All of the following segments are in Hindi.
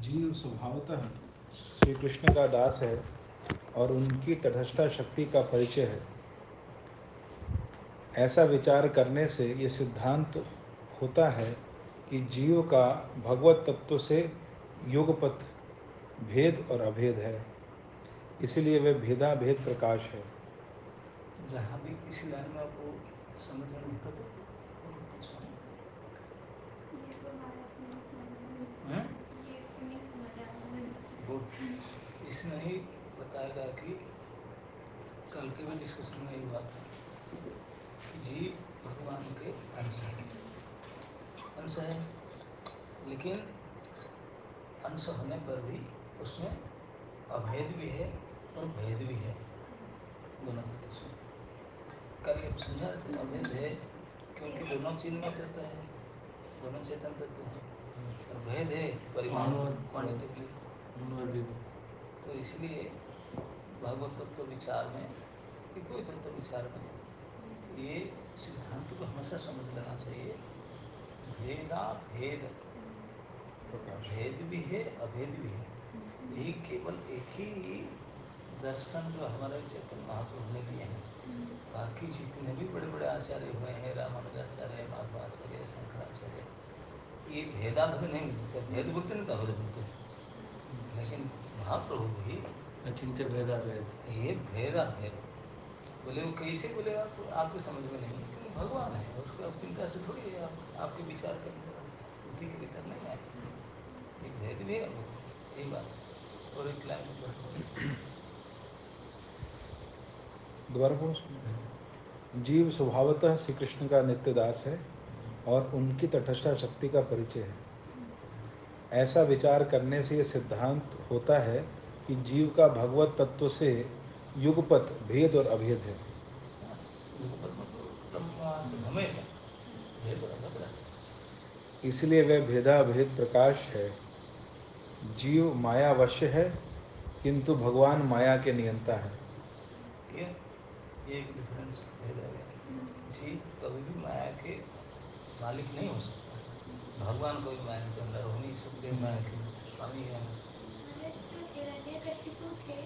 जीव स्वभावतः श्री कृष्ण का दास है और उनकी तटस्था शक्ति का परिचय है। ऐसा विचार करने से ये सिद्धांत होता है कि जीव का भगवत तत्व से युगपथ भेद और अभेद है, इसलिए वे भेदा भेद प्रकाश है। जहाँ भी किसी लाइन में आपको समझ में दिक्कत हो तो पूछो। ये तो महाराज नहीं समझ हैं? ये तो नहीं समझ आ रहा मुझे। गुड। इसमें ही बताएगा कि कल के भी डिस्कशन में ये हुआ था कि जीव भगवान के अंश है, लेकिन अंश होने पर भी उसमें अभेद भी है और भेद भी है, दोनों तत्व से। कल ये समझा रहे थे, अभेद है क्योंकि दोनों चिन्मय तत्व है, दोनों चेतन तत्व है, और भेद है परिमाणु क्वांटिटी। तो इसलिए भगवत तत्व विचार में कि कोई तत्व विचार में ये सिद्धांत को हमेशा समझ लेना चाहिए। भेदा भेद, प्रकाश भेद भी है अभेद भी है। यही केवल एक ही दर्शन जो हमारे चैतन्य महाप्रभु ने दिए हैं। बाकी जितने भी बड़े बड़े आचार्य हुए हैं, रामानुजाचार्य, माधवाचार्य, शंकराचार्य, ये भेदाभेद नहीं मिलते। भेद बोलते नहीं तो अभेद बोलते हैं, लेकिन महाप्रभु भी अचिंत्य भेदाभेद, ये भेदाभेद बोले। वो कैसे बोले आपके समझ में नहीं है, क्योंकि भगवान है, उसको आप चिंता से थोड़ी है, आपके विचार करने का बुद्धि के भीतर नहीं है। ये भेद भी है अभेद भी है, यही बात है। और एक लाइन में पढ़ते हैं। दोबारा बोलो। जीव स्वभावतः श्री कृष्ण का नित्य दास है और उनकी तटस्था शक्ति का परिचय है। ऐसा विचार करने से यह सिद्धांत होता है कि जीव का भगवत तत्व से युगपथ भेद और अभेद है। युगपथ मतलब ब्रह्मा से हमेशा भेद और अभेद रहता है। इसलिए वह भेदाभेद प्रकाश है। जीव मायावश्य है किंतु भगवान माया के नियंता है। क्यों? ये एक डिफरेंस भेद आ गया। जीव कभी भी माया के मालिक नहीं हो सकता, भगवान कोई माया के अंदर हो नहीं सकते, माया के स्वामी नहीं हो सकते। महाराज जो हिरण्यकशिपु थे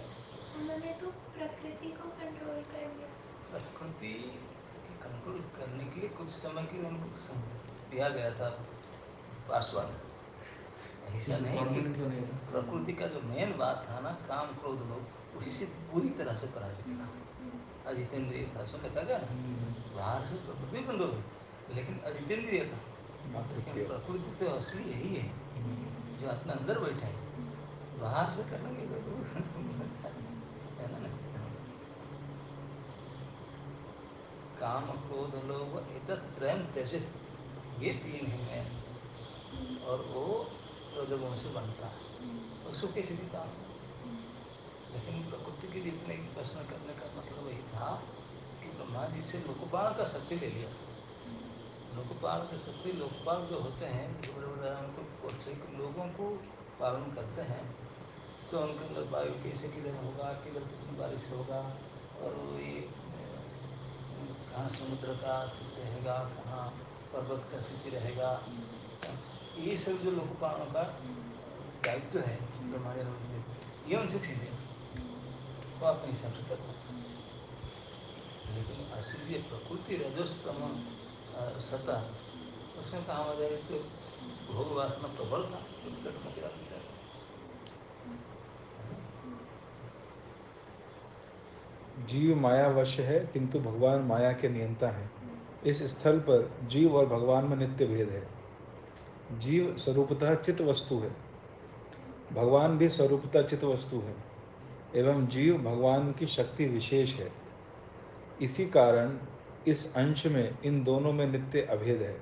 उन्होंने तो प्रकृति को कंट्रोल कर लिया। प्रकृति की कंट्रोल करने के लिए कुछ समय के लिए उनको दिया गया था पासवर्ड। ऐसा नहीं कि परमानेंट तो नहीं था। प्रकृति का जो मेन बात था ना, काम क्रोध लोभ, उसी से पूरी तरह से पराजित था। अजितेंद्रिय था, उसमें लिखा गया ना, बाहर से प्रकृति कंट्रोल है, लेकिन अजितेंद्रिय था। लेकिन प्रकृति तो असली यही है जो अपने अंदर बैठे हैं, बाहर से करेंगे तो है ना। काम क्रोध लोभ एतत् त्रयं त्यजेत्, ये तीन है मेन, और वो रजोगुण से बनता है, उसको कैसे जिताना। लेकिन प्रकृति के जितने प्रश्न करने का मतलब यही था कि ब्रह्मा जी से लोकपाल का शक्ति ले लिया। लोकपाल की शक्ति, लोकपाल जो होते हैं जैसे बड़े बड़े उनको पौष्टिक लोगों को पालन करते हैं, तो उनके अंदर वायु कैसे किधर होगा, किधर कितनी बारिश होगा, और ये कहाँ समुद्र का स्थिति रहेगा, कहाँ पर्वत का स्थिति रहेगा, ये सब जो लोकपालों का दायित्व है ब्रह्मा जी ने, ये उनसे छीन लिया, वो अपने हिसाब से करना था। लेकिन असली प्रकृति रजोस्तम सतह, उसमें कहाँ हो जाए तो भोग वासना प्रबल था, तो पेट में गिरा देता था। जीव मायावश्य है किंतु भगवान माया के नियंता है। इस स्थल पर जीव और भगवान में नित्य भेद है। जीव स्वरूपतः चित वस्तु है, भगवान भी स्वरूपतः चित वस्तु है, एवं जीव भगवान की शक्ति विशेष है। इसी कारण इस अंश में इन दोनों में नित्य अभेद है।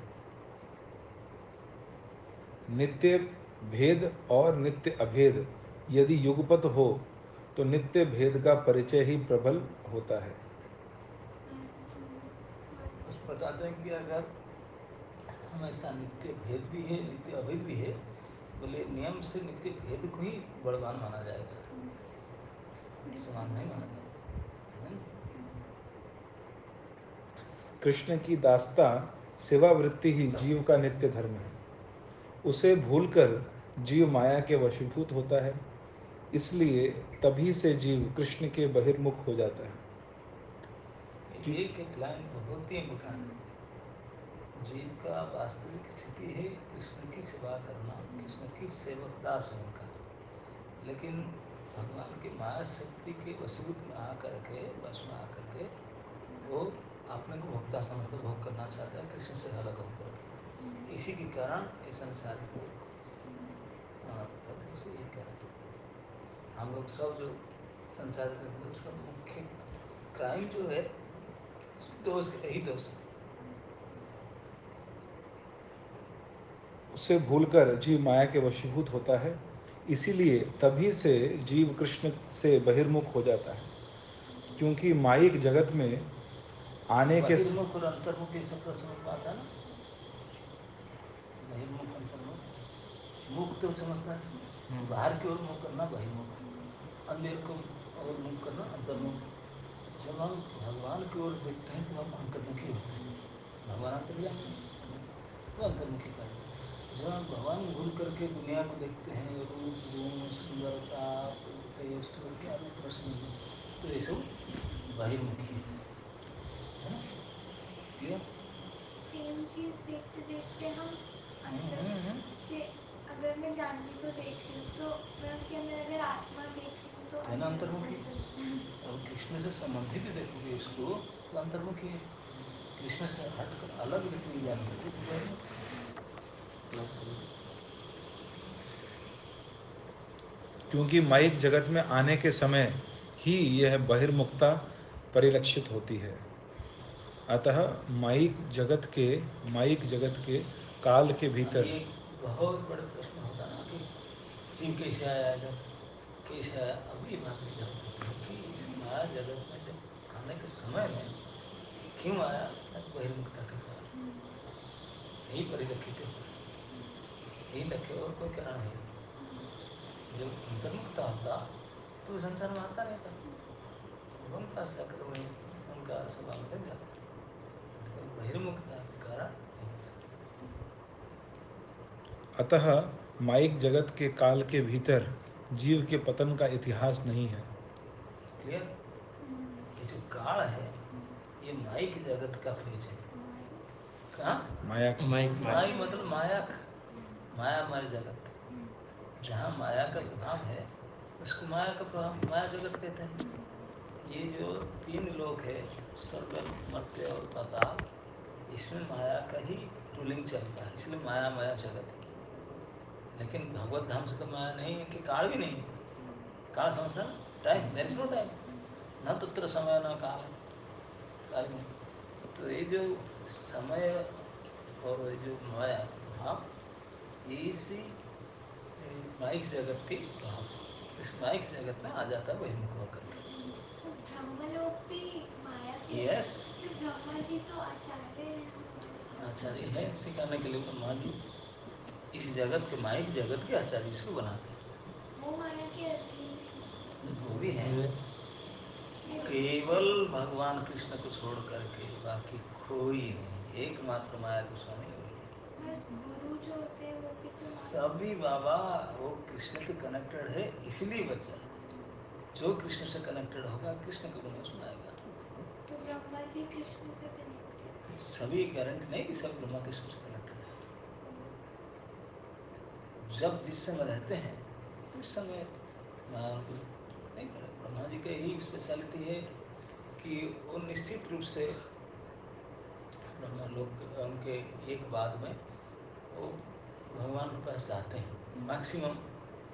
नित्य भेद और नित्य अभेद यदि युगपत हो तो नित्य भेद का परिचय ही प्रबल होता है। उस बताते हैं कि अगर हमेशा नित्य भेद भी है नित्य अभेद भी है, बोले नियम से नित्य भेद को ही बलवान माना जाएगा, समान नहीं माना जाएगा, है ना। कृष्ण की दासता सेवा वृत्ति ही जीव का नित्य धर्म है। उसे भूलकर जीव माया के वशीभूत होता है, इसलिए तभी से जीव कृष्ण के बहिर्मुख हो जाता है। एक एक लाइन बहुत ही इम्पोर्टेंट है। जीव का वास्तविक स्थिति है कृष्ण की सेवा करना, कृष्ण की सेवक दास है उनका। लेकिन भगवान की माया शक्ति के वशीभूत में आकर के, वश में आकर के वो अपने को भोक्ता समझते भोग करना चाहता है कृष्ण से अलग होकर के। इसी के कारण ये संसारित रूप माना पड़ता है। दोस्तों यही कारण है। हम लोग सब जो संसारित रूप है उसका मुख्य क्राइम जो है, दोष यही दोष है। उसे भूलकर जीव माया के वशीभूत होता है, इसीलिए तभी से जीव कृष्ण से बहिर्मुख हो जाता है। क्योंकि माइक जगत में आने के बहिर्मुख और अंतर्मुख ये शब्द समझ में आता है ना। बहिर्मुख अंतर्मुख, मुख तो समझता है बाहर की ओर मुख करना बहिर्मुख, अंधेर को और मुख करना अंतर्मुख। जब हम भगवान की ओर देखते हैं तो हम अंतर्मुखी होते हैं। भगवान अंतर्यामी है तो अंतर्मुखी कहते हैं। जब हम भगवान भूल करके दुनिया को देखते हैं, रूप गुण सुंदरता टेस्ट क्या रूप रश्मि, तो ये सब बहिर्मुखी है ना। क्लियर। सेम चीज देखते देखते हम अंतर से, अगर मैं जानवी को देख रही हूँ तो मैं उसके अंदर अगर आत्मा देख रही हूँ तो है ना अंतर्मुखी। अब कृष्ण से संबंधित देखोगे इसको तो अंतर्मुखी है। कृष्ण से हटकर अलग देखोगे जानवी को तो बहिर्मुखी। क्योंकि माइक जगत में आने के समय ही यह बहिर्मुखता परिलक्षित होती है। अतः माइक जगत के काल के भीतर ये बहुत बड़े प्रश्न होता ना कि जीव कैसे आया इधर, कैसे आया। अब ये बात क्लियर होती है कि इस माया जगत में जब आने के समय में क्यों आया, बहिर्मुखता के कारण। यही परिलक्षित होता है, यही लक्ष्य, और कोई कारण है नहीं। जब अंतर्मुखता होता तो संसार में आता नहीं था। ओंकार सकर्मणि ओंकार सभा में लग जाता, लेकिन बहिर्मुखता के कारण नहीं हो सकता। अतः माइक जगत के काल के भीतर जीव के पतन का इतिहास नहीं है। क्लियर। ये जो काल है ये माइक जगत का फेज है। कहाँ? माया माइक माई मतलब माया, मायामय जगत। जहाँ माया का प्रभाव है उसको माया का प्रभाव माया जगत कहते हैं। ये जो तीन लोक है, स्वर्ग मर्त्य और पाताल, इसमें माया का ही रूलिंग चलता है, इसलिए माया माया जगत है। लेकिन भगवत धाम से तो माया नहीं है कि काल भी नहीं है। काल समझता ना, time, there is no time, न तत्र समय न काल, काल नहीं। तो ये जो समय और ये जो माया भाव, ये इसी माइक जगत के प्रभाव है। इस माइक जगत में आ जाता है बहिर्मुख होकर के। तो ब्रह्मलोक भी माया के यस, फिर ब्रह्मा जी तो आचार्य हैं। आचार्य है सिखाने के लिए ब्रह्मा जी, इस जगत के माइक जगत के आचार्य इसको बनाते वो माया के अधीन हैं। वो भी हैं, है। केवल भगवान कृष्ण को छोड़ करके बाकी कोई नहीं, एकमात्र माया को स्वामी वही है। पर गुरु जो होते हैं वो भी तो माया। सभी बाबा वो कृष्ण के कनेक्टेड है इसलिए बच जाते हैं। जो कृष्ण से कनेक्टेड होगा कृष्ण का गुण सुनाएगा। तो ब्रह्मा जी कृष्ण से कनेक्टेड। सभी गारंटी नहीं कि सब ब्रह्मा कृष्ण से कनेक्टेड है। जब जिस समय रहते हैं तो उस समय माया उनको नहीं करेगा। ब्रह्मा जी का यही स्पेशलिटी है कि वो निश्चित रूप से ब्रह्मा लोग उनके एक बाद में वो भगवान के पास जाते हैं, मैक्सिमम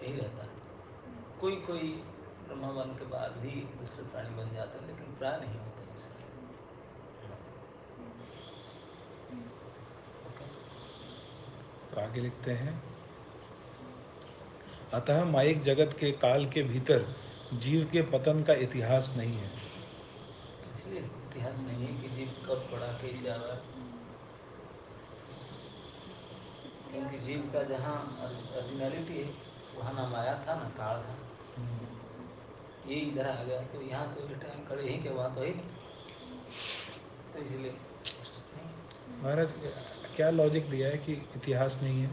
यही रहता है। कोई कोई ब्रह्मा बन के बाद भी दूसरे प्राणी बन जाते हैं, लेकिन प्राय नहीं होते ऐसे। ओके। तो आगे लिखते हैं, अतः माइक जगत के काल के भीतर जीव के पतन का इतिहास नहीं है। इसलिए इतिहास नहीं है कि जीव कब पड़ा कैसे आया, इसलिए क्योंकि हम जीव का जहाँ ओरिजिनलिटी है वहाँ ना माया था ना काल था। ये इधर आ गया तो यहाँ तो टाइम खड़े ही के, वहाँ तो है नहीं, तो इसलिए नहीं है। महाराज क्या लॉजिक दिया है कि इतिहास नहीं है?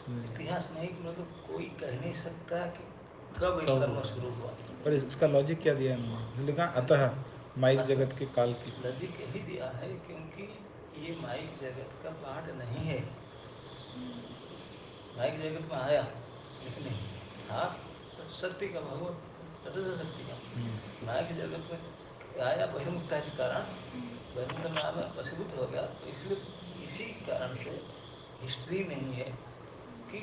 इतिहास नहीं, मतलब कोई कह नहीं सकता कि कब एक कब कर्म हुआ? शुरू हुआ। पर इसका लॉजिक क्या दिया इन्होंने? लिखा अतः माइक जगत के काल की। लॉजिक यही दिया है क्योंकि ये माइक जगत का पार्ट नहीं है। माइक जगत में आया लेकिन नहीं था शक्ति का, भगवत तटस्थ शक्ति का। माइक जगत में आया बहिर्मुखता के कारण, बहिर्मुखता में आया वशीभूत हो गया, तो इसलिए इसी कारण से हिस्ट्री नहीं है कि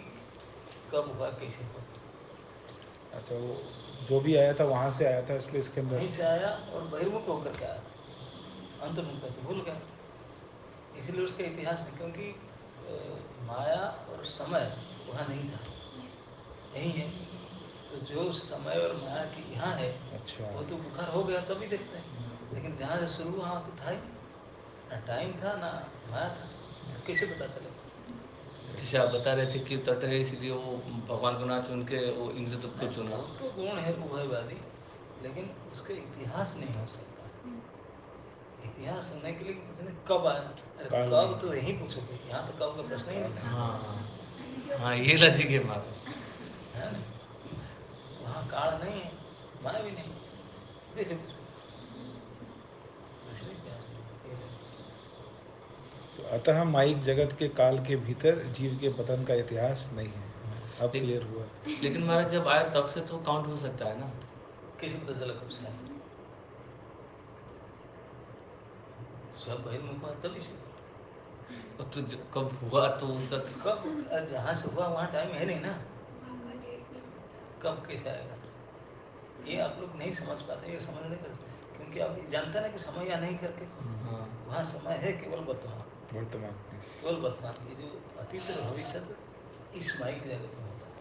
कब हुआ कैसे हुआ। अच्छा, वो जो भी आया था वहाँ से आया था, इसलिए इसके अंदर वहीं से आया और बहिर्मुख होकर के आया, अंतर्मुख तो भूल गया, इसलिए उसका इतिहास नहीं। क्योंकि माया और समय वहाँ नहीं था, यही है। तो जो समय और माया की यहाँ है, अच्छा वो तो बुखार हो गया तभी देखते हैं, लेकिन जहाँ से शुरू हुआ वहाँ तो था ही नहीं, ना टाइम था ना माया था, तो कैसे पता चलेगा? जैसे आप बता रहे थे कि तट है इसलिए वो भगवान को ना चुन के वो इंद्रदूत को नहीं, चुना। वो तो गुण है उभयवादी, लेकिन उसका इतिहास नहीं हो सकता। इतिहास होने के लिए पूछने कब आया, अरे काल कब नहीं। तो यही पूछोगे, यहाँ तो कब का प्रश्न ही नहीं हाँ हाँ, ये लॉजिक है हमारे पास। है ना? वहाँ काल नहीं है, माया भी नहीं, तो कैसे पूछोगे? तो इसलिए इतिहास नहीं है। तो अतः माइक जगत के काल के भीतर जीव के पतन का इतिहास नहीं है। अब लेकिन क्लियर हुआ। लेकिन महाराज जब आया तब से तो काउंट हो सकता है ना? कैसे पता चला कब से आया? सब बहिर्मुख हुआ तभी से। और तो कब हुआ तो उसका तो कब जहाँ से हुआ वहाँ टाइम है नहीं ना, वहाँ का डेट नहीं पता। कब कैसे आएगा? ये आप लोग नहीं समझ पाते, ये समझ नहीं करते, क्योंकि आप जानते हैं ना कि समय या नहीं करके, हाँ वहाँ समय है केवल वर्तमान, वर्तमान yes। केवल वर्तमान। ये जो अतीत और भविष्य इस माइक जगत में होता है,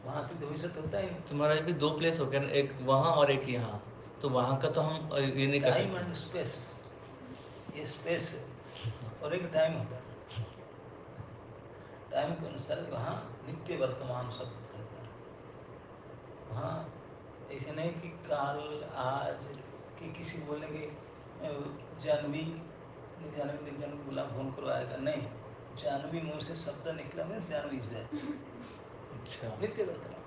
वहाँ अतीत भविष्य होता ही नहीं। तो महाराज भी दो प्लेस हो गया ना, एक वहाँ और एक यहाँ, तो वहाँ का तो हम ये नहीं कर टाइम सकते। एंड स्पेस, ये स्पेस है और एक टाइम होता है। टाइम के अनुसार वहाँ नित्य वर्तमान शब्द चलता है। वहाँ ऐसे नहीं कि काल आज, कि किसी बोलेंगे जानवी, नहीं जानवी, नहीं जानवी बोला फोन करो आएगा, नहीं, जानवी मुँह से शब्द निकला में जानवी से अच्छा। नित्य वर्तमान।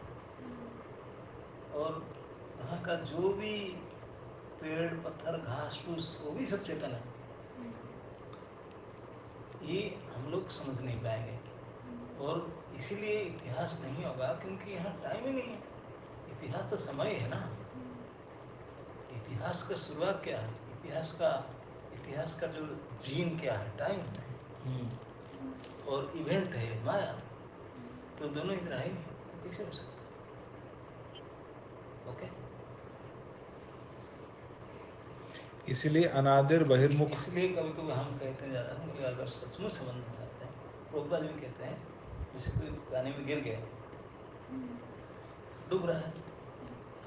और वहाँ का जो भी पेड़ पत्थर घास फूस वो भी सब चेतन है। ये हम लोग समझ नहीं पाएंगे, और इसीलिए इतिहास नहीं होगा, क्योंकि यहाँ टाइम ही नहीं है। इतिहास तो समय है ना। इतिहास का शुरुआत क्या है? इतिहास का जो जीन क्या है? टाइम है, और इवेंट है माया, तो दोनों इधर है ही नहीं, तो कैसे हो सकता है? ओके, इसलिए अनादिर बहिर्मुख। इसलिए कभी कभी हम कहते हैं ज़्यादा, बोले अगर सचमुच समझना चाहते हैं, प्रभुपाद भी कहते हैं, जैसे कोई पानी में गिर गया, डूब रहा है,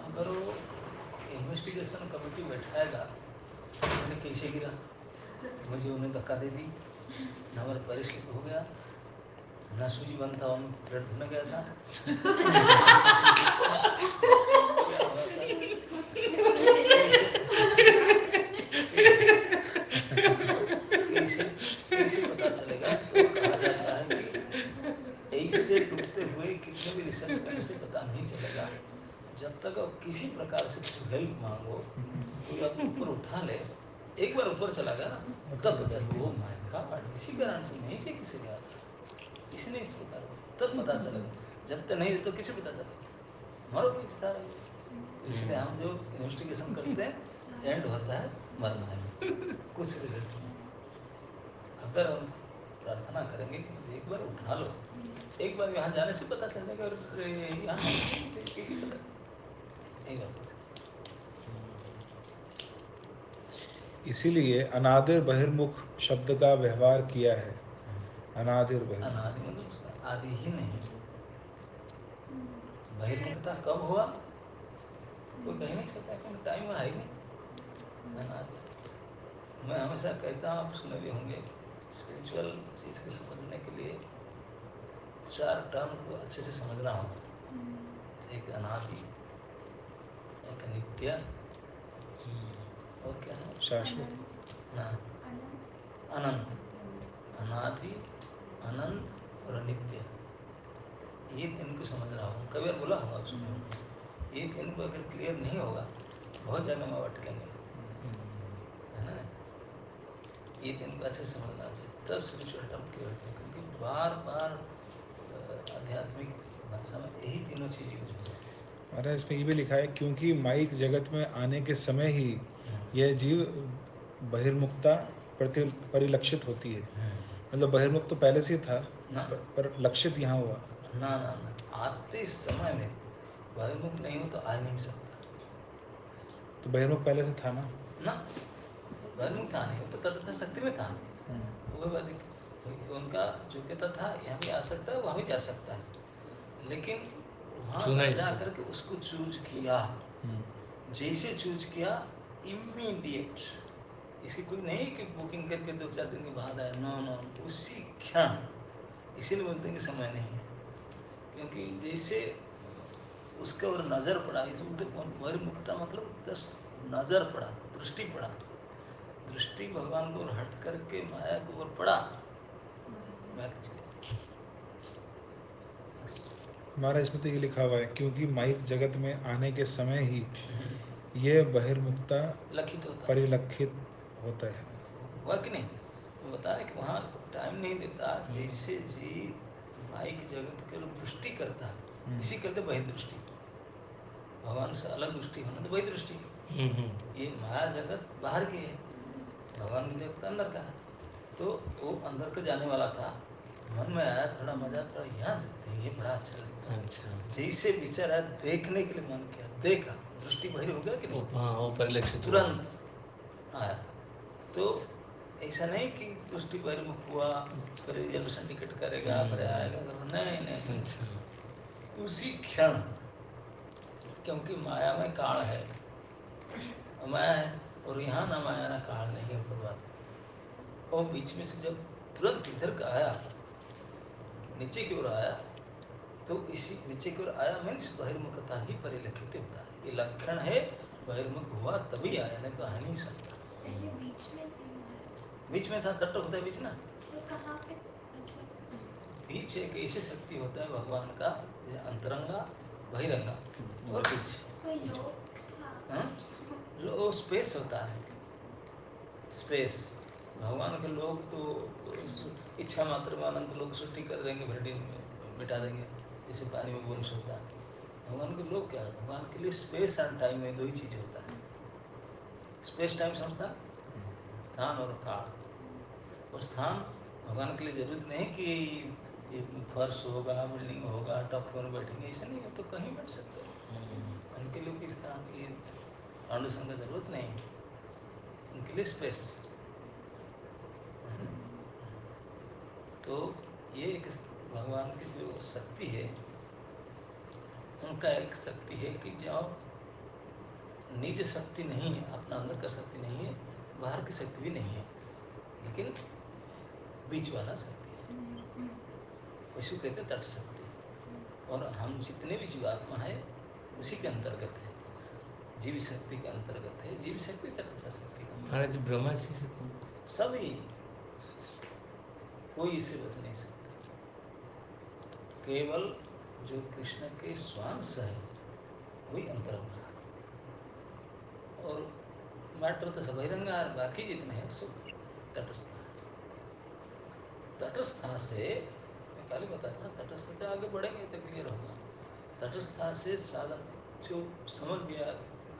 अगर वो इन्वेस्टिगेशन कमेटी बैठाएगा, मैंने कैसे गिरा, तो मुझे उन्हें धक्का दे दी, न हमारा पैर स्लिप हो गया, न सूजी बनता और मैं पेट धुलने गया था, क्या हुआ था, कैसे कैसे कैसे पता चलेगा? तो कहा जाता है कि ऐसे डूबते हुए कितने भी रिसर्च करने से पता नहीं चलेगा, जब तक आप किसी प्रकार से कुछ हेल्प मांगो, कोई आपको ऊपर उठा ले, एक बार ऊपर चला गया ना, तब पता चल, ओ माय गॉड, इसी कारण से मैं इसे किसे गया था, इसने इस प्रकार, तब पता चलेगा। जब तक नहीं तो किसे पता चलेगा? मरोगे सारा लोग। तो इसलिए हम जो इन्वेस्टिगेशन करते हैं, एंड होता है मरना है, कुछ रिजल्ट नहीं। अगर हम प्रार्थना करेंगे कि मुझे एक बार उठा लो, एक बार यहाँ जाने से पता चलेगा, और यहाँ हम नहीं थे, कैसे पता नहीं होता। इसीलिए अनादिर बहिर्मुख शब्द का व्यवहार किया है। अनादिर बहिर्मुख, अनादि मतलब उसका आदि ही नहीं। बहिर्मुखता कब हुआ कोई कह नहीं सकता, क्योंकि टाइम है ही नहीं। अनादि, मैं हमेशा कहता हूँ, आप सुने भी होंगे, स्पिरिचुअल चीज़ को समझने के लिए 4 टर्म को अच्छे से समझना होगा। एक अनादि, एक नित्य, और क्या है शाश्वत। ना, अनंत। अनादि, अनंत और नित्य। ये इनको समझना होगा, कभी बार बोला होगा उसमें, ये इनको अगर क्लियर नहीं होगा बहुत जगह में अटकेंगे, है ना। ये इनको अच्छे समझना चाहिए, तब स्पिरिचुअल टर्म क्लियर होते हैं, क्योंकि बार बार आध्यात्मिक भाषा में यही तीनों चीज़ यूज हो जाती है। महाराज इसमें ये भी लिखा है, क्योंकि माइक जगत में आने के समय ही यह जीव बहिर्मुखता परिलक्षित होती है। मतलब बहिर्मुख तो पहले से ही था, ना पर लक्षित यहाँ हुआ। ना ना ना, आते समय में बहिर्मुख नहीं हो तो आ नहीं सकता तो बहिर्मुख पहले से था ना। ना, बहिर्मुख था नहीं, वो तो तटस्थ शक्ति में था। वो बात उनका जो कहता था यहाँ भी आ सकता है वहाँ भी जा सकता है, लेकिन वहाँ चुना जा इसको। करके उसको चूज किया, जैसे चूज किया इमीडिएट, इसी कोई नहीं कि बुकिंग करके 2-4 दिन के बाद आया, नो नो, उसी क्षण। इसीलिए बोलते हैं कि समय नहीं है, क्योंकि जैसे उसके और नज़र पड़ा, इस बहिर्मुखता मतलब दस नज़र पड़ा, दृष्टि पड़ा, दृष्टि भगवान को हट करके माया के ऊपर पड़ा, मैं कुछ नहीं। महाराज इसमें तो ये लिखा हुआ है, क्योंकि माइक जगत में आने के समय ही यह बहिर्मुखता लक्षित होता है, परिलक्षित होता है। हुआ कि नहीं। वो बता रहे कि वहाँ टाइम नहीं देता, जैसे जी माइक जगत के दृष्टि करता है, इसी करते बहिर्दृष्टि, भगवान से अलग दृष्टि होना तो बहिर्दृष्टि। ये माया जगत बाहर की है, भगवान की जगत अंदर का है, तो वो अंदर का जाने वाला था, मन में आया थोड़ा मजा, थोड़ा यहाँ देखते हैं, ये बड़ा अच्छा लगता है। अच्छा। जैसे विचार आया, देखने के लिए मन किया, देखा, दृष्टि बहिर हो गया कि नहीं, हाँ, वो परिलक्षित हुआ। तुरंत आया। तो ऐसा नहीं कि दृष्टि बहिर्मुख हुआ फिर रिजर्वेशन टिकट करेगा फिर आएगा, नहीं नहीं, अच्छा। उसी क्षण, क्योंकि माया में काल है, माया है, और यहाँ ना माया ना काल नहीं है ऊपर बात, और बीच में से जब तुरंत इधर का आया, नीचे की ओर आया, तो इसी नीचे की ओर आया मीन्स बहिर्मुखता ही परिलक्षित होता है, ये लक्षण है, बहिर्मुख हुआ तभी आया, नहीं तो आ नहीं सकता। पहले बीच में थे महाराज। बीच में था, तट होता है बीच ना, तो कहाँ पे मतलब बीच एक ऐसी शक्ति होता है भगवान का, ये अंतरंगा बहिरंगा और बीच, कोई लोक था? हाँ, लो स्पेस होता है, स्पेस। भगवान के लोग तो इच्छा मात्र में अनंत लोग सृष्टि कर देंगे, फिर मिटा देंगे, जैसे पानी में बुलस होता है। भगवान के लोग क्या है, भगवान के लिए स्पेस एंड टाइम में दो ही चीज होता है, स्पेस टाइम समझता, स्थान और काल। और स्थान भगवान के लिए जरूरत नहीं कि ये फर्श होगा, बिल्डिंग होगा, टॉप फ्लोर में बैठेंगे, ऐसा नहीं है, तो कहीं बैठ सकते हैं। उनके लिए कोई स्थान की फाउंडेशन का जरूरत नहीं है, उनके लिए स्पेस। तो ये एक भगवान की जो शक्ति है, उनका एक शक्ति है कि जो निज शक्ति नहीं है, अपना अंदर का शक्ति नहीं है, बाहर की शक्ति भी नहीं है, लेकिन बीच वाला शक्ति है, उसी को कहते हैं तट शक्ति। और हम जितने भी जीवात्मा है उसी के अंतर्गत है, जीव शक्ति के अंतर्गत है, जीव शक्ति तटस्थ शक्ति का महाराज ब्रह्मा जी से सभी, कोई इससे बच नहीं सकता, केवल जो कृष्ण के स्वांश है वही अंतरंगा है, और मैटर तो सब बहिरंगा है, बाकी जितने हैं सब तटस्थ है। तटस्था से मैं कल बताता ना, तटस्थ से आगे बढ़ेंगे तो क्लियर होगा। तटस्था से साधन जो समझ गया,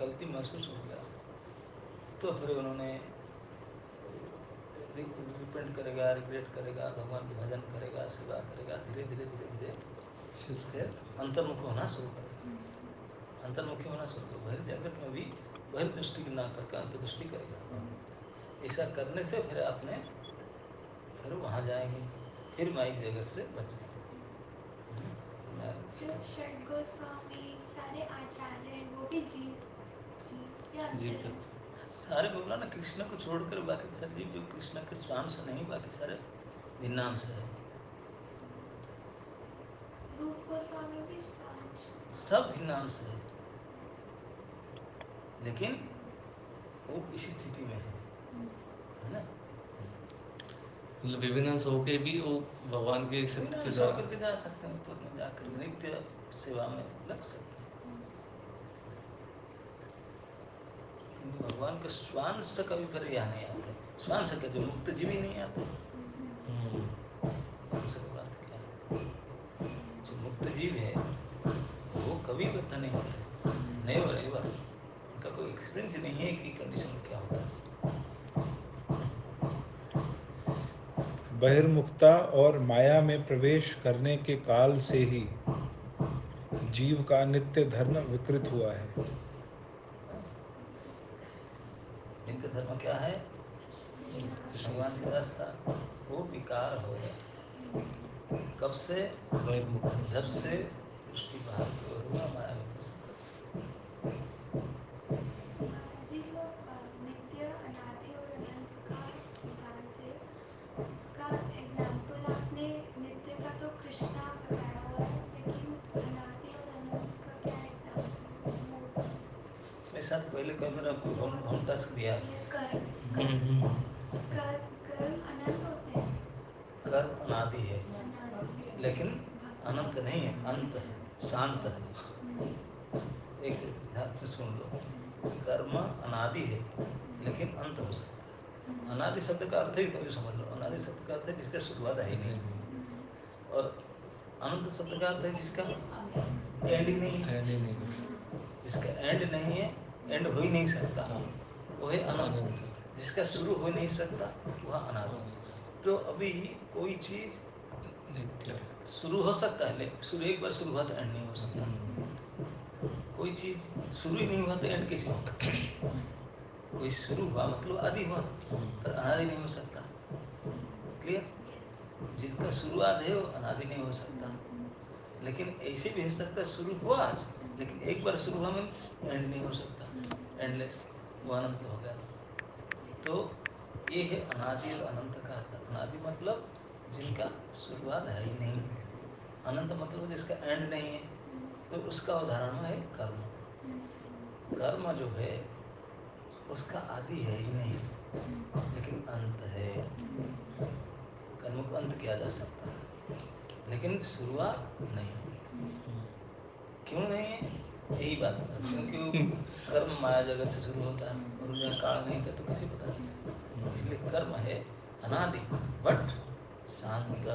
गलती महसूस हो गया, तो फिर उन्होंने रिपेंट करेगा, रिग्रेट करेगा, भगवान के भजन करेगा, सेवा करेगा, धीरे धीरे धीरे धीरे फिर अंतर्मुख होना शुरू करेगा, अंतर्मुखी होना शुरू करेगा, बहिर् जगत में भी बहिर्दृष्टि ना करके अंतर्दृष्टि करेगा। ऐसा करने से फिर आपने फिर वहाँ जाएंगे, फिर माइक जगत से बच जाएंगे। जो षड गोस्वामी सारे आचार्य हैं वो भी जीव जीव या जीव अंतर है? सारे बोला ना, कृष्ण को छोड़कर बाकी सारे जीव जो कृष्ण के स्वांश नहीं, बाकी सारे भिन्नांश है। रूप गोस्वामी भी सांच? सब भिन्नांश है, लेकिन वो इसी स्थिति में है ना। मतलब विभिन्न अंश होके भी वो भगवान के शक्ति के विनाश द्वारा। होकर के जा सकते हैं, ऊपर में जाकर नित्य सेवा में लग सकते हैं। क्योंकि भगवान के स्वांश से कभी फिर यहाँ नहीं आते। स्वांश के जो मुक्त जीव ही नहीं आते। स्वांश की बात क्या है? जो मुक्त जीव है वो कभी बद्ध नहीं होते, नेवर एवर। उनका कोई एक्सपीरियंस नहीं है कि कंडीशन क्या होता है। बहिर्मुखता और माया में प्रवेश करने के काल से ही जीव का नित्य धर्म विकृत हुआ है। नित्य धर्म क्या है? भगवान का रास्ता वो विकार हो गया। कब से? बहिर्मुख। जब से दृष्टि बाहर की ओर हुआ, माया में फंसे तब से। जी, जो नित्य, अनादि और अनंत का उदाहरण थे, उसका एग्जाम्पल आपने नित्य का तो कृष्णा बताया हुआ है, लेकिन अनादि और अनंत का क्या एग्जाम्पल वो? मेरे साथ पहले कई बार आपको होम टास्क दिया। कर्म अनंत होते हैं। कर्म अनादि है, अनादि। लेकिन अनंत नहीं है, अंत है, शांत है। एक ध्यान से सुन लो, कर्म अनादि है लेकिन अंत हो सकता है। अनादि शब्द का अर्थ ही पहले समझ लो। अनादि शब्द का अर्थ है जिसका शुरुआत है ही नहीं, और अनंत शब्द का अर्थ है जिसका एंड ही नहीं है। नहीं नहीं जिसका एंड नहीं है, एंड हो ही नहीं सकता, हाँ। वो है अनंत। अनंत। जिसका शुरू हो नहीं सकता वह अनादि। तो अभी कोई चीज नित्य। शुरू हो सकता है, लेकिन शुरू एक बार शुरू हुआ तो एंड नहीं हो सकता। कोई चीज शुरू ही नहीं हुआ तो एंड कैसे होगा? कोई शुरू हुआ मतलब आदि हुआ, पर अनादि नहीं हो सकता। क्लियर? जिसका शुरुआत है वो अनादि नहीं हो सकता। लेकिन ऐसे भी हो सकता है, शुरू हुआ आज, लेकिन एक बार शुरू हुआ मीन्स एंड नहीं हो सकता, एंडलेस, वो अनंत हो गया। तो ये है अनादि और अनंत का अर्थ। अनादि मतलब जिनका शुरुआत है ही नहीं, अनंत मतलब जिसका एंड नहीं है। तो उसका उदाहरण है कर्म। कर्म जो है उसका आदि है ही नहीं, लेकिन अंत है। कर्म को अंत किया जा सकता है, लेकिन शुरुआत नहीं। क्यों नहीं है? यही बात है, क्योंकि वो कर्म माया जगत से शुरू होता है, और जहाँ काल नहीं था तो कैसे पता चले? इसलिए कर्म है अनादि बट शांत।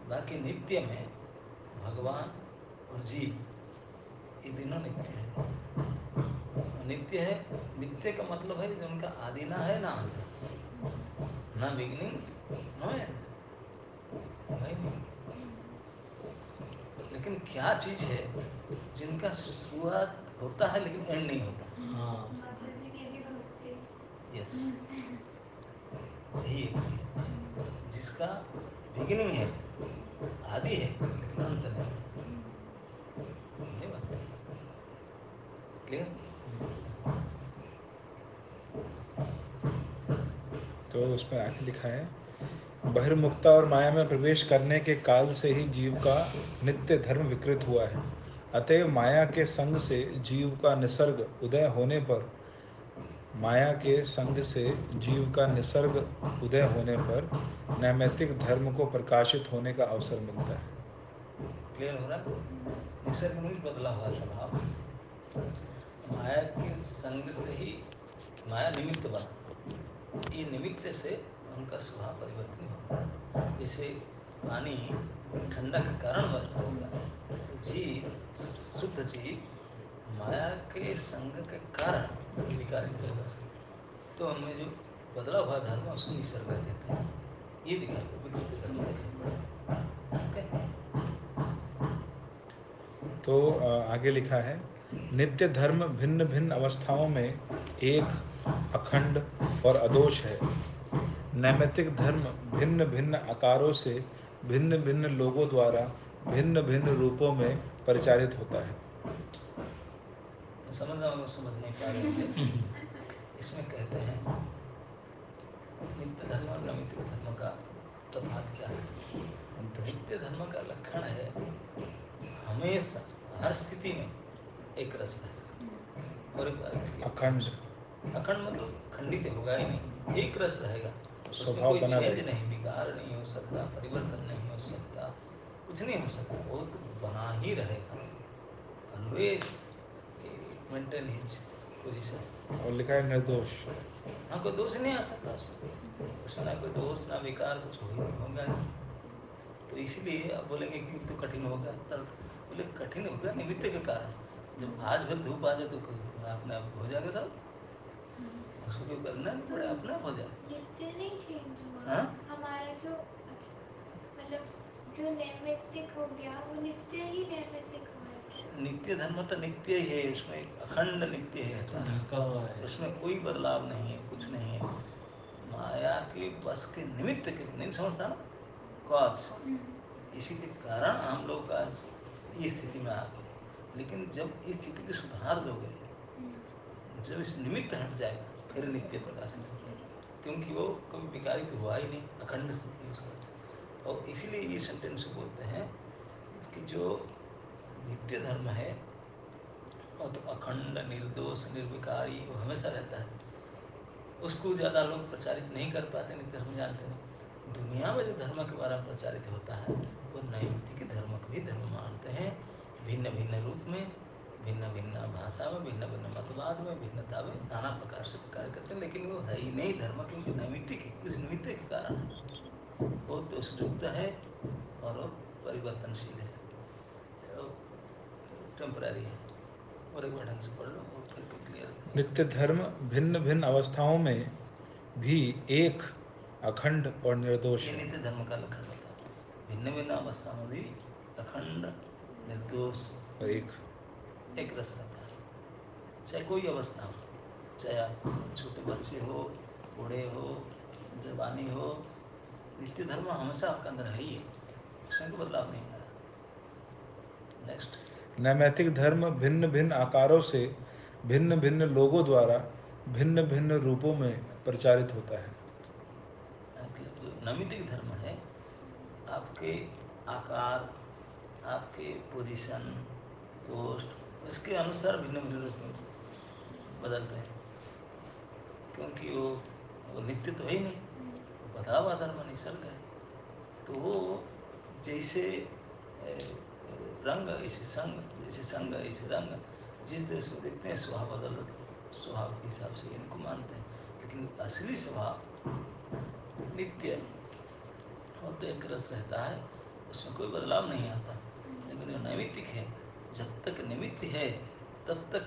बाकी नित्य में भगवान और जीव ये तीनों नित्य है। नित्य है, नित्य का मतलब है जो उनका आदि ना है ना अंत, ना बिगिनिंग नो एंड, है नहीं। लेकिन क्या चीज है जिनका शुरुआत होता है लेकिन एंड नहीं होता? हाँ। माता जी के भी भक्त थे। यस, यही एक है जिसका बिगिनिंग है, आदि है, लेकिन अंत नहीं है। ये बात क्लियर? तो उसमें आगे लिखा है, बहिर्मुखता और माया में प्रवेश करने के काल से ही जीव का नित्य धर्म विकृत हुआ है। अतएव माया के संग से जीव का निसर्ग उदय होने पर माया के संग से जीव का निसर्ग उदय होने पर नैमित्तिक धर्म को प्रकाशित होने का अवसर मिलता है। क्लियर हो रहा? निसर्ग में बदला हुआ स्वभाव, माया के संग से ही माया निमित्त बना, ये निमित्त से उनका स्वभाव परिवर्तन होगा। जैसे पानी ठंडा के कारण हो गया, तो जीव, शुद्ध जीव माया के संग के कारण विकारित होगा। तो उनमें जो बदला हुआ धर्म है उसको निसर्ग कहते हैं। ये दिखाई विकृत धर्म दिखाई पड़ता है। ओके? तो आगे लिखा है, नित्य धर्म भिन्न भिन्न अवस्थाओं में एक, अखंड और अदोष है। नैमित्तिक धर्म भिन्न भिन्न आकारों से भिन्न भिन्न लोगों द्वारा भिन्न भिन्न रूपों में परिचालित होता है। समझ नहीं पा रहे होंगे। इसमें कहते हैं नित्य धर्म और नैमित्तिक धर्म का तफात क्या है? नित्य धर्म का लक्षण है हमेशा हर स्थिति में एक रस रहेगा। और एक बार repeat किया। अखंड। अखंड मतलब खंडित होगा ही नहीं, एक रस रहेगा। उसमें स्वभाव कोई बना चेंज रहेगा। नहीं, विकार नहीं हो सकता, परिवर्तन नहीं हो सकता, कुछ नहीं हो सकता, वो तो बना ही रहेगा, ऑलवेज मेंटेन हिज पोजीशन। और लिखा है निर्दोष। हाँ, कोई दोष नहीं आ सकता उसमें, उसमें ना कोई दोष ना विकार, कुछ हो ही नहीं होगा ही। तो इसलिए अब बोलेंगे कि तो कठिन होगा, तब बोले कठिन होगा निमित्त के कारण। जब आज भर धूप आ जाए तो अपने आप हो जाएगा, तब उसको कोई करना नहीं पड़े, अपने आप हो जाए। नित्य नहीं चेंज हुआ। हाँ? हमारा जो मतलब जो नैमित्तिक हो गया वो नित्य ही नैमित्तिक हो है क्या? नित्य धर्म तो नित्य ही है, उसमें एक अखंड नित्य ही रहता है, ढका हुआ है। उसमें कोई बदलाव नहीं है, कुछ नहीं है। माया के बस के निमित्त के नहीं समझता ना, कॉज, इसी के कारण हम लोग आज ये स्थिति में आ गए। लेकिन जब इस स्थिति की सुधार दोगे, जब इस निमित्त हट जाएगा, फिर नित्य प्रकाशित होगा, क्योंकि वो कभी विकारित हुआ ही नहीं, अखंड स्थिति उसका। और इसीलिए ये सेंटेंस बोलते हैं कि जो नित्य धर्म है वो तो अखंड, निर्दोष, निर्विकारी, वो हमेशा रहता है। उसको ज़्यादा लोग प्रचारित नहीं कर पाते, नित्य धर्म जानते नहीं। दुनिया में जो धर्म के बारे में प्रचारित होता है वो नैमित्तिक धर्म को ही धर्म मानते हैं, भिन्न भिन्न रूप में, भिन्न भिन्न भाषा में, भिन्न भिन्न मतवाद में, भिन्नता में, नाना प्रकार से कार्य करते हैं, लेकिन वो है ही नहीं धर्म, क्योंकि नैमित्तिक है, किस निमित्त के कारण है, वो दोषयुक्त है और वो परिवर्तनशील है, टेम्पररी है। और एक बार ढंग से पढ़ लो और फिर क्लियर। नित्य धर्म भिन्न भिन्न अवस्थाओं में भी एक, अखंड और निर्दोष ये है। नित्य धर्म का लक्षण होता है, भिन्न भिन्न अवस्था में भी अखंड, निर्दोष, और एक रस रहता है, चाहे कोई अवस्था हो, चाहे आप छोटे बच्चे हो, बूढ़े हो, जवानी हो, नित्य धर्म हमेशा आपके अंदर है ही है, उसमें कोई बदलाव नहीं आया। नेक्स्ट। नैमित्तिक धर्म भिन्न भिन्न आकारों से भिन्न भिन्न लोगों द्वारा भिन्न भिन्न रूपों में प्रचारित होता है। मतलब जो नैमित्तिक धर्म है, आपके आकार, आपके पोजीशन, पोस्ट, उसके अनुसार भिन्न भिन्न रूप में बदलते हैं, क्योंकि वो नित्य तो है ही नहीं, वो बदला हुआ धर्म निसर्ग है। तो वो जैसे रंग ऐसे संग, जैसे संग ऐसे रंग, जिस देश में देखते हैं स्वभाव बदल, स्वभाव के हिसाब से इनको मानते हैं, लेकिन असली स्वभाव नित्य वो तो एक रस रहता है, उसमें कोई बदलाव नहीं आता। लेकिन जो नैमित्तिक है, जब तक निमित्त है तब तक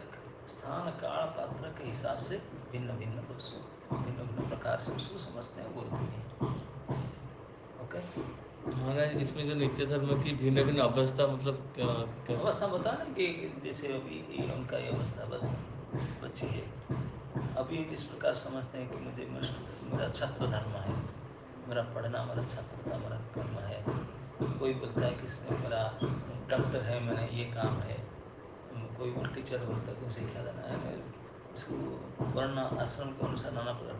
स्थान, काल, पात्र के हिसाब से भिन्न भिन्न उसको भिन्न भिन्न प्रकार से उसको समझते हैं, बोलते हैं। ओके। महाराज इसमें जो नित्य धर्म की भिन्न भिन्न अवस्था मतलब क्या? अवस्था बता ना कि जैसे अभी उनका ये अवस्था बची है, अभी जिस प्रकार समझते हैं कि मुझे मेरा छत्र धर्म है, मेरा पढ़ना, मेरा छत्रता, मेरा कर्म है। कोई बोलता है कि मेरा डॉक्टर है, मैंने ये काम है। कोई टीचर बोलता है कि मुझे क्या देना है, उसको वर्ण आश्रम के अनुसार नाना प्रकार,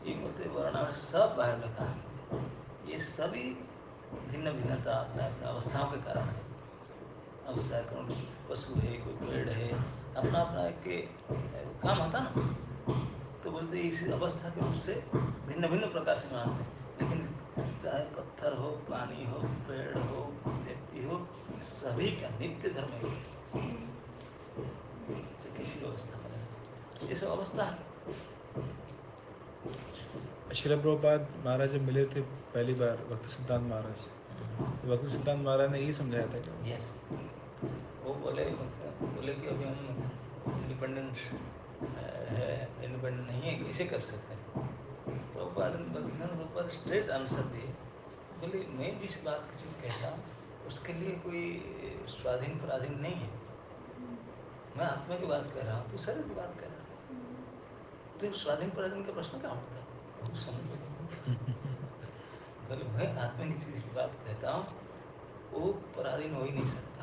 ये बोलते वर्ण सब बाहर रखा है। ये सभी भिन्न भिन्नता अपने अपने अवस्थाओं के कारण है। अवस्था कौन पशु है, कोई पेड़ है, अपना अपना एक काम होता ना, तो बोलते इस अवस्था के रूप से भिन्न भिन्न प्रकार से मानते हैं। लेकिन चाहे पत्थर हो, पानी हो, पेड़ हो, व्यक्ति हो, सभी का नित्य धर्म है, चाहे किसी भी अवस्था में रहे, ये सब अवस्था है। श्रील प्रभुपाद महाराज जब मिले थे पहली बार भक्ति सिद्धांत महाराज से, तो भक्ति सिद्धांत महाराज ने यही समझाया था क्या? यस, वो बोले कि अभी हम इंडिपेंडेंट है, इंडिपेंडेंट नहीं है, कैसे कर सकते हैं। प्रभुपाद ने भक्तिसिद्धांत ऊपर स्ट्रेट आंसर दिए, बोले मैं जिस बात की चीज़ कहता हूँ उसके लिए कोई स्वाधीन पराधीन नहीं है। मैं आत्मा की बात कर रहा हूँ, तो शरीर की बात कर रहा हूँ, तो स्वाधीन पराधीन का प्रश्न क्या उठता है? बहुत समझ बोले बोले मैं आत्मा की चीज़ की बात कहता हूँ, वो पराधीन हो ही नहीं सकता,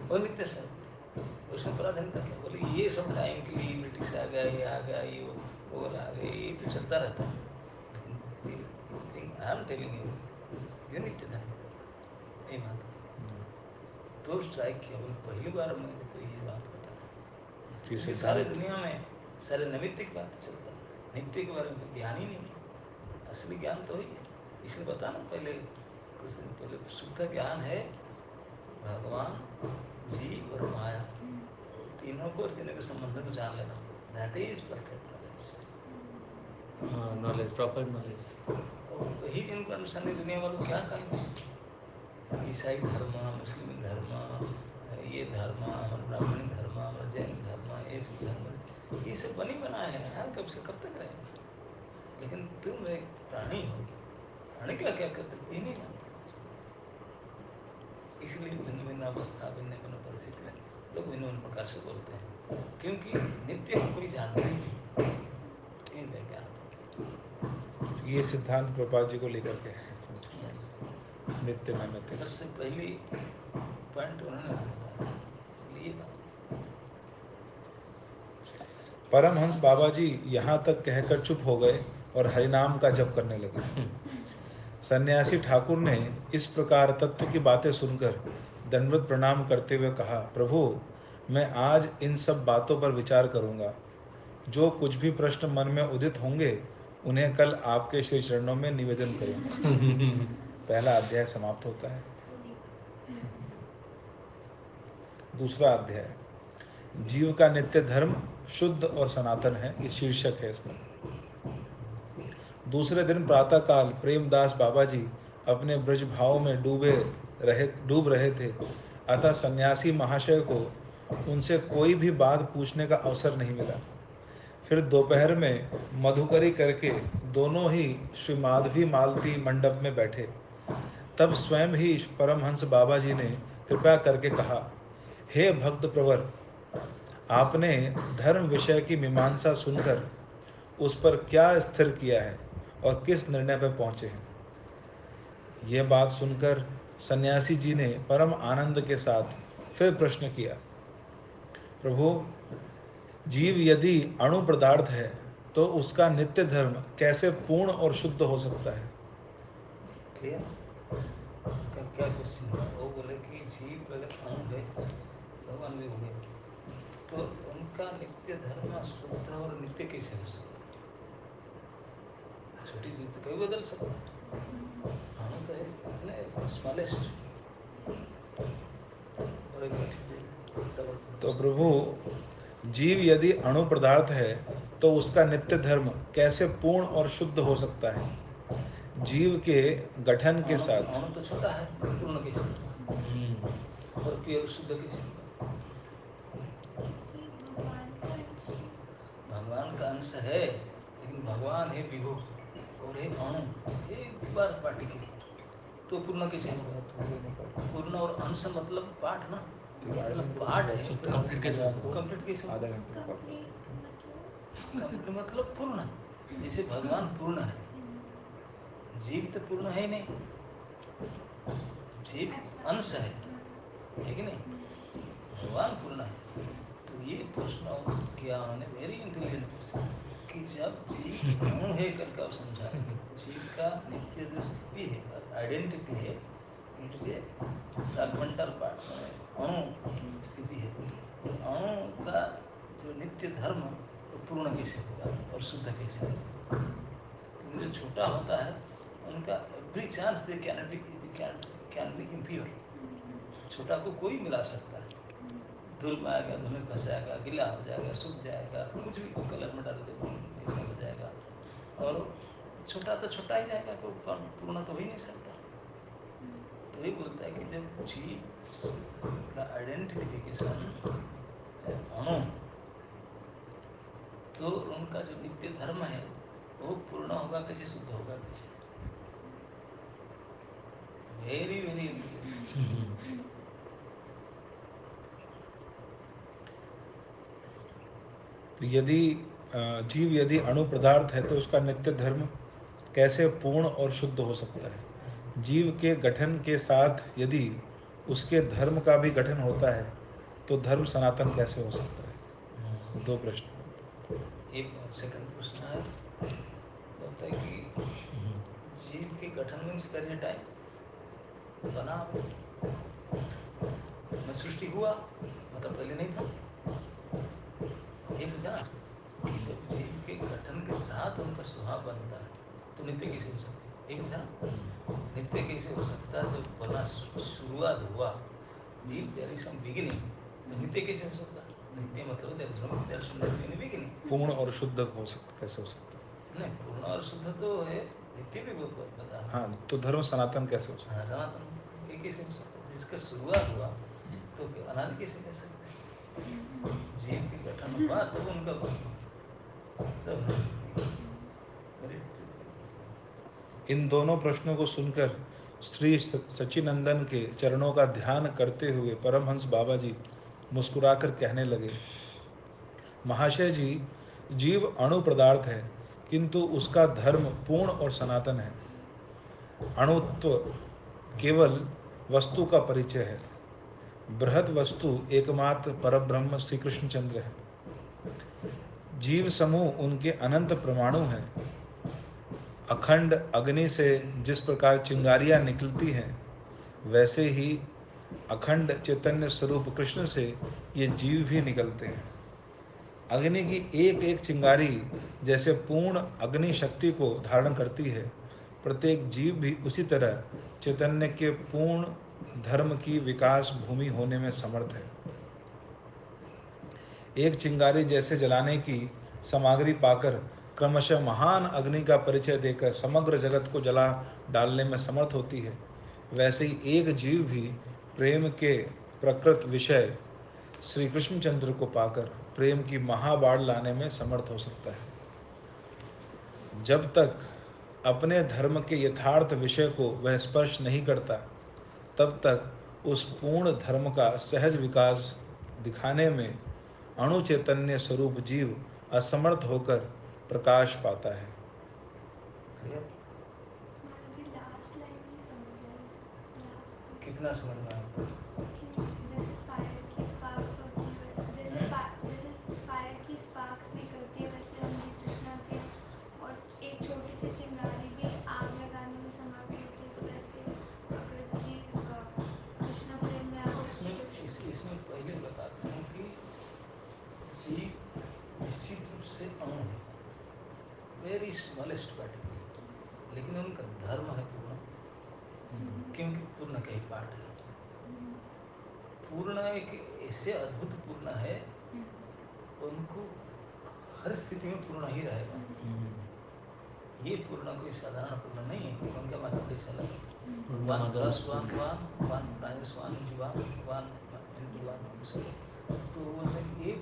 वो नित्य शरीर, उसमें पराधीन का क्या? बोले ये सब टाइम के लिए ब्रिटिश आ गया, ये आ गया, ये वो आ गया, ये तो चलता रहता है। लेकिन thing I am telling you, ये नित्य धर्म, ये बात है। तो स्ट्राइक किया, बोले पहली बार मैंने कोई ये बात बता, कि क्योंकि सारे सिद्धांत दुनिया में सारे नैमित्तिक बात चलता है, नित्य के बारे में ज्ञान ही नहीं है। असली ज्ञान तो ही है। इसलिए बता ना पहले कुछ दिन पहले, शुद्ध ज्ञान है भगवान, जीव और माया, तीनों को और तीनों के संबंध को जान लेना, दैट इज परफेक्ट नॉलेज। हाँ, नॉलेज, प्रॉपर नॉलेज। और वही जिनको अंडरस्टैंडिंग दुनिया वालों क्या कहेंगे, ईसाई धर्म, मुस्लिम धर्म, ये धर्म, हमारा ब्राह्मणी धर्म, हमारा जैन धर्म, ये सब धर्म, ये सब बनी बनाया है यार, कब से कब तक रहेगा। लेकिन तुम एक प्राणी हो, प्राणी का क्या करते कोई नहीं जानता। इसलिए भिन्न भिन्न अवस्था, भिन्न भिन्न परिस्थिति में लोग भिन्न भिन्न प्रकार से बोलते हैं, क्योंकि नित्य को कोई जानता ही नहीं, इन क्या ये सिद्धांत प्रभुपाद जी को लेकर के है, यस। नित्य न नित्य। सबसे पहली पॉइंट उन्होंने बताया, ये बात परमहंस बाबा जी यहाँ तक कहकर चुप हो गए और हरिनाम का जप करने लगे। सन्यासी ठाकुर ने इस प्रकार तत्व की बातें सुनकर दंडवत प्रणाम करते हुए कहा, प्रभु मैं आज इन सब बातों पर विचार करूंगा। जो कुछ भी प्रश्न मन में उदित होंगे उन्हें कल आपके श्री चरणों में निवेदन करूंगा। पहला अध्याय समाप्त होता है। दूसरा अध्याय, जीव का नित्य धर्म शुद्ध और सनातन है, ये शीर्षक है इसका। दूसरे दिन प्रातःकाल प्रेमदास बाबा जी अपने ब्रज भाव में डूब रहे थे, अतः सन्यासी महाशय को उनसे कोई भी बात पूछने का अवसर नहीं मिला। फिर दोपहर में मधुकरी करके दोनों ही श्री माधवी मालती मंडप में बैठे। तब स्वयं ही परमहंस बाबा जी ने कृपा करके कहा, हे भक्त प्रवर, आपने धर्म विषय की मीमांसा सुनकर उस पर क्या स्थिर किया है और किस निर्णय पर पहुँचे हैं। यह बात सुनकर सन्यासी जी ने परम आनंद के साथ फिर प्रश्न किया, प्रभु जीव यदि अणु पदार्थ है तो उसका नित्य धर्म कैसे पूर्ण और शुद्ध हो सकता है। क्लियर। उनका क्या क्वेश्चन था, वो बोले कि जीव अगर अणु है, भगवान भी होंगे, तो उनका नित्य धर्म शुद्ध और नित्य कैसे हो सकता है। छोटी चीज तो कभी बदल सकता है, अणु तो है इतने स्मॉलेस्ट, और एक डबल। तो प्रभु जीव यदि अणु पदार्थ है तो उसका नित्य धर्म कैसे पूर्ण और शुद्ध हो सकता है। जीव के गठन के साथ अणु तो छोटा है, पूर्ण कैसे होगा, और प्योर शुद्ध कैसे होगा। कि भगवान का अंश है। भगवान का अंश है, लेकिन भगवान है विभु और है अणु, एक बार पार्टिकल, तो पूर्ण कैसे होगा। पूर्ण और अंश मतलब पार्ट ना, पार्ट है तो कंप्लीट कैसे हो सकता है? कंप्लीट कैसे होगा। आधा घंटे में कंप्लीट मतलब कंप्लीट मतलब पूर्ण, जैसे भगवान पूर्ण है, जीव तो पूर्ण है ही नहीं, जीव अच्छा। अंश है कि नहीं, भगवान पूर्ण है। तो ये प्रश्न किया उन्होंने, वेरी इंटेलिजेंट क्वेश्चन, कि जब जीव अणु है करके आप समझा, जीव का नित्य जो स्थिति है और आइडेंटिटी है, इट इज ए फ्रैगमेंटल पार्ट, अणु स्थिति है, और अणु का जो नित्य धर्म वो पूर्ण कैसे होगा और शुद्ध कैसे होगा। क्योंकि जो छोटा होता है उनका every chance they can be impure. छोटा को कोई मिला सकता है, धूल में आएगा, धूल में फंस जाएगा, गीला हो जाएगा, सूख जाएगा, कुछ भी कोई कलर में डाल दे ऐसा हो जाएगा, और छोटा तो छोटा ही रहेगा, कोई पूर्ण तो हो ही नहीं सकता। तो ये बोलता है कि जब जीव का आइडेंटिफिकेशन अणु, तो उनका जो नित्य धर्म है वो पूर्ण होगा कैसे, शुद्ध होगा कैसे। वेरी वेरी तो यदि जीव यदि अणु पदार्थ है तो उसका नित्य धर्म कैसे पूर्ण और शुद्ध हो सकता है। जीव के गठन के साथ यदि उसके धर्म का भी गठन होता है तो धर्म सनातन कैसे हो सकता है। दो प्रश्न। एक सेकंड प्रश्न है, बोलता है कि जीव के गठन means there is a time, बना मैं सृष्टि हुआ मतलब पहले नहीं था। ये पूछा कि जब जीव के गठन के साथ उनका स्वभाव बनता है तो नित्य कैसे हो सकता है? एक बुझा नित्य कैसे हो सकता है? जब बना शुरुआत हुआ, if there is some beginning, तो नित्य कैसे हो सकता है? नित्य मतलब there should not be any beginning. पूर्ण और शुद्ध हो सकता, कैसे हो सकता है? नहीं, पूर्ण और शुद्ध तो है, नित्य भी बहुत बता। हाँ, तो धर्म सनातन कैसे हो सकता हाँ, सनातन ये कैसे हो सकता है? जिसका शुरुआत हुआ तो अनादि कैसे कह सकते हैं? जीव के गठन हुआ तब उनका तब इन दोनों प्रश्नों को सुनकर श्री सच्चिनंदन के चरणों का ध्यान करते हुए परमहंस बाबा जी मुस्कुराकर कहने लगे, महाशय जी, जीव अणु पदार्थ है, किंतु उसका धर्म पूर्ण और सनातन है। अणुत्व केवल वस्तु का परिचय है। बृहद वस्तु एकमात्र परब्रह्म श्री कृष्णचंद्र है। जीव समूह उनके अनंत परमाणु हैं। अखंड अग्नि से जिस प्रकार चिंगारियां निकलती हैं, वैसे ही अखंड चैतन्य स्वरूप कृष्ण से ये जीव भी निकलते हैं। अग्नि की एक एक चिंगारी जैसे पूर्ण अग्नि शक्ति को धारण करती है, प्रत्येक जीव भी उसी तरह चैतन्य के पूर्ण धर्म की विकास भूमि होने में समर्थ है। एक चिंगारी जैसे जलाने की सामग्री पाकर क्रमशः महान अग्नि का परिचय देकर समग्र जगत को जला डालने में समर्थ होती है, वैसे ही एक जीव भी प्रेम के प्रकृत विषय श्री कृष्णचंद्र को पाकर प्रेम की महाबाढ़ लाने में समर्थ हो सकता है। जब तक अपने धर्म के यथार्थ विषय को वह स्पर्श नहीं करता, तब तक उस पूर्ण धर्म का सहज विकास दिखाने में अणु चैतन्य स्वरूप जीव असमर्थ होकर प्रकाश पाता है। महाराज जी लास्ट लाइन नहीं समझ आई। लास्ट कितना समझ में आता है? कि जैसे फायर की स्पार्क्स होती है, जैसे फायर की स्पार्क्स निकलती है, वैसे हम भी कृष्णा के, और एक छोटी सी चिंगारी भी आग लगाने में समर्थ होती है, तो वैसे अगर जीव कृष्णा प्रेम में आकर्षित इसमें पहले बताते हैं कि जीव निश्चित रूप से अणु है, वेरी स्मॉलेस्ट पार्टिकल, लेकिन उनका धर्म है पूर्ण, क्योंकि पूर्ण का ही पार्ट है। पूर्ण एक ऐसे अद्भुत पूर्ण है, उनको हर स्थिति में पूर्ण ही रहेगा। ये पूर्ण कोई साधारण पूर्ण नहीं है। उनका मतलब कैसा लगा? 1 + 1 1 1 - 1 × 1 1 × 1, तो बोलते हैं ये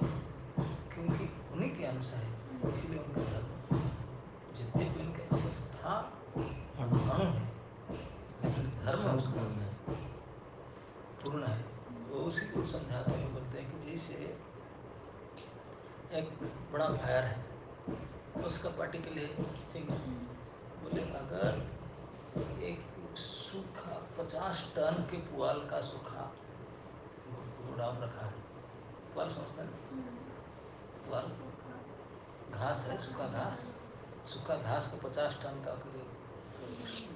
क्योंकि उन्हीं के अंश है, इसलिए उनका धर्म, जितने भी उनके अवस्था अणु है, लेकिन धर्म उसका पूर्ण है। तो उसी को समझाते हुए बोलते हैं कि जैसे एक बड़ा फायर है, तो उसका पार्टिकल है चिंगारी। बोले अगर एक सूखा 50 टन के पुआल का सूखा गोदाम रखा है, पुआल समझते हैं? पुआल घास है, सूखा घास को 50 टन का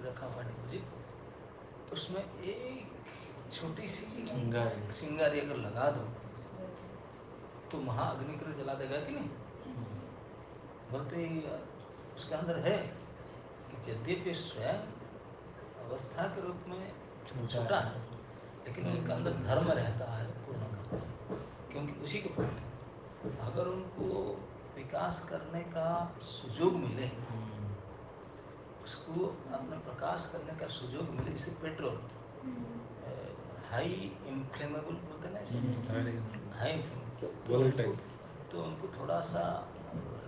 रखा हुआ डिपोजिट, उसमें एक छोटी सी चिंगारी अगर लगा दो तो महाअग्नि को जला देगा कि नहीं? बोलते उसके अंदर है कि यद्यपि स्वयं अवस्था के रूप में छोटा है, लेकिन उनके अंदर धर्म रहता है पूर्ण का, क्योंकि उसी के पार्ट है। अगर उनको विकास करने का सुयोग मिले, उसको अपना प्रकाश करने का सुयोग मिले, जैसे पेट्रोल हाई इन्फ्लेमेबल बोलते हैं ना, हाई इन्फ्लेमेबल, तो उनको थोड़ा सा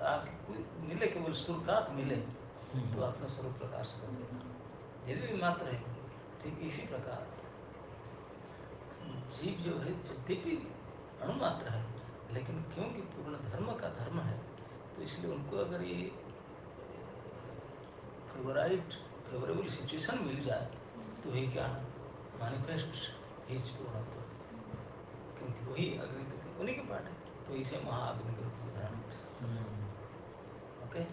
आग मिले, केवल सुर्खात मिले तो अपना स्वरूप प्रकाश कर देगा, यदि भी मात्र है। ठीक इसी प्रकार जीव जो है यद्यपि अणु मात्र है, लेकिन क्योंकि पूर्ण धर्म का धर्म है, तो इसलिए उनको अगर ये फेवरेबल सिचुएशन मिल जाए तो ये क्या मैनिफेस्ट हिज पूर्णत्व, क्योंकि वही अग्नि तो उन्हीं के पार्ट है, तो इसे महाअग्नि के रूप में धारण कर सकते। ओके,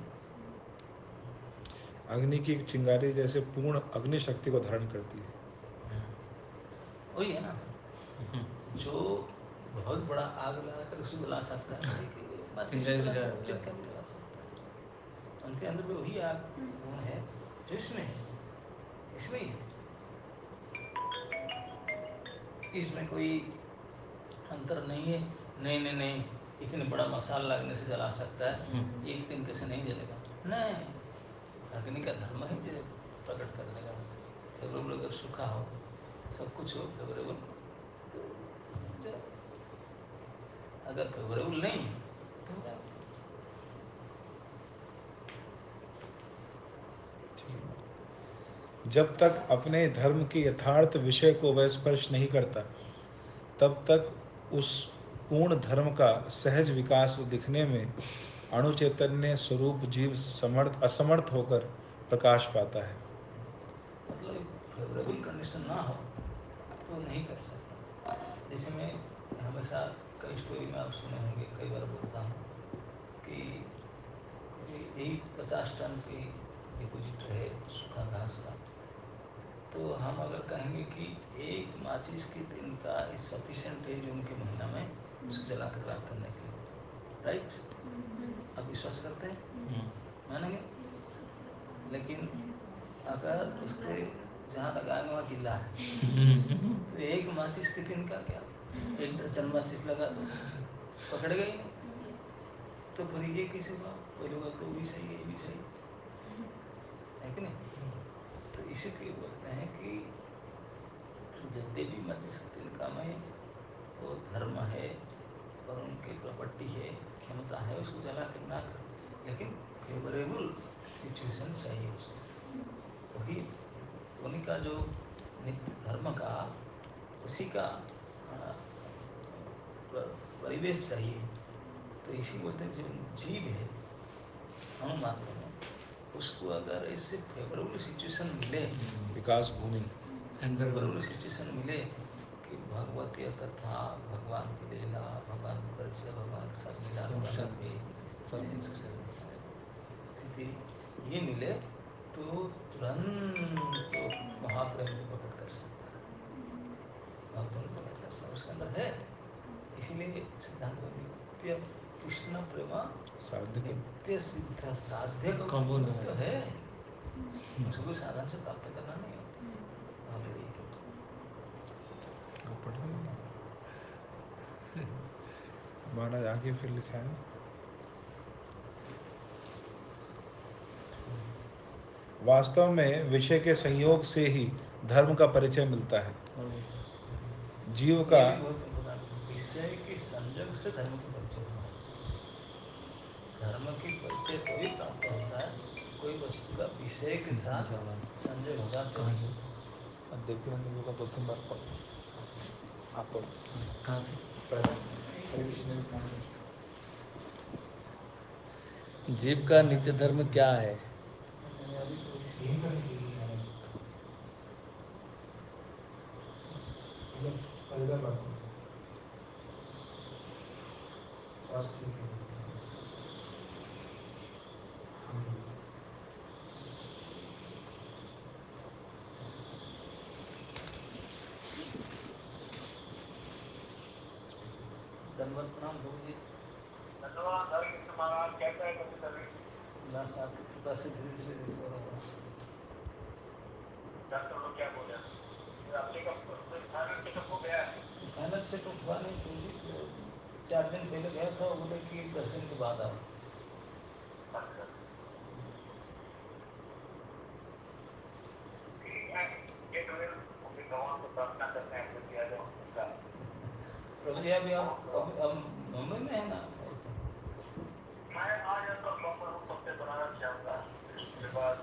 अग्नि की चिंगारी जैसे पूर्ण अग्नि शक्ति को धारण करती है। वही है ना, जो बहुत बड़ा आग लगाकर उसको जला सकता है, एक चिंगारी का भी जला सकता है। उनके अंदर भी वही गुण है जो इसमें है, इसमें ही है। इसमें कोई अंतर नहीं है। नहीं नहीं नहीं, इतने बड़ा मसाला लगने से जला सकता है, एक दिन कैसे नहीं जलेगा? नहीं, अग्नि का धर्म है जो प्रकट कर देगा। फेवरेबल अगर सूखा हो, सब कुछ हो फेवरेबल, तो जला। अगर फेवरेबल नहीं है तो हो जाएगा। जब तक अपने धर्म के यथार्थ विषय को वह स्पर्श नहीं करता, तब तक उस पूर्ण धर्म का सहज विकास दिखने में अणुचैतन्य स्वरूप जीव असमर्थ होकर प्रकाश पाता है। मतलब फेवरेबल कंडीशन ना हो तो नहीं कर सकता। जैसे मैं हमेशा कई स्टोरी में आप सुने होंगे, कई बार बोलता हूँ कि यही 50 टन की डिपोजिट है सूखा घास का, तो हम अगर कहेंगे कि एक माचिस की तिनका इज सफिशिएंट है जून के महीना में उसे जला कर राख करने के लिए, राइट? आप विश्वास करते हैं? मानेंगे? लेकिन अगर उसके जहाँ लगाने वहाँ गिला है तो एक माचिस की तिनका क्या, एक दर्जन माचिस लगा दो, पकड़ गई नहीं। तो फिर ये कैसे हुआ? कोई लोग तो भी सही है, ये भी सही है कि नहीं? तो इसीलिए बोलते हैं कि यद्यपि माचिस की तिनका में वो धर्म है और उनकी प्रॉपर्टी है, क्षमता है उसको जला कर ना कर, लेकिन फेवरेबल सिचुएशन चाहिए उसको। वही उन्हीं का जो नित्य धर्म का उसी का परिवेश चाहिए। तो इसी बोलते हैं जो जीव है अणु मात्र में, उसको अगर इससे फेवरेबल सिचुएशन मिले, विकास भूमि, फेवरेबल सिचुएशन मिले कि भगवतीय कथा, भगवान की लीला, भगवान का परिचय, भगवान के साथ मिलान वाला भी स्थिति ये मिले, तो तुरंत तो महाप्रेम को प्रकट कर सकता है, भक्तों को प्रकट कर सकता है, उसके अंदर है। इसीलिए सिद्धांत में नित्य कृष्ण प्रेम साध्य नित्य सिद्ध साध्य का तो है, उसको कोई साधन से प्राप्त करना नहीं होता ऑलरेडी। महाराज आगे फिर लिखा है, वास्तव में विषय के संयोग से ही धर्म का परिचय मिलता है। जीव का ये भी बहुत इम्पोर्टेंट, विषय के संयोग से धर्म का परिचय होना। धर्म की परिचय तभी प्राप्त होता है कोई वस्तु का विषय के साथ संयोग होगा तभी। देवकीनंद का 2-3 बार पढ़ो आप, कहाँ से? जीव का नित्य धर्म क्या है? अभी तो इधर बात करो, स्वास्थ्य ठीक है। धन्यवाद, प्रणाम प्रभु जी। धन्यवाद हरे कृष्ण महाराज, कैसा है तभी तभी? बस आपकी कृपा से धीरे धीरे रिकवर हो रहा है। डॉक्टर लोग क्या बोले? फिर आपने कब फाइनल चेकअप हो गया है? फाइनल चेकअप हुआ नहीं प्रभु जी, 4 दिन पहले गया था, बोले कि 10 दिन के बाद आओ। अच्छा, ठीक है, गेट वेल। हम भी भगवान को प्रार्थना करते हैं जल्दी आ जाए। प्रभु जी अभी आप अब मुंबई में है ना? मैं आ जाता हूँ, मैं सबसे बनारस जाऊंगा, फिर उसके बाद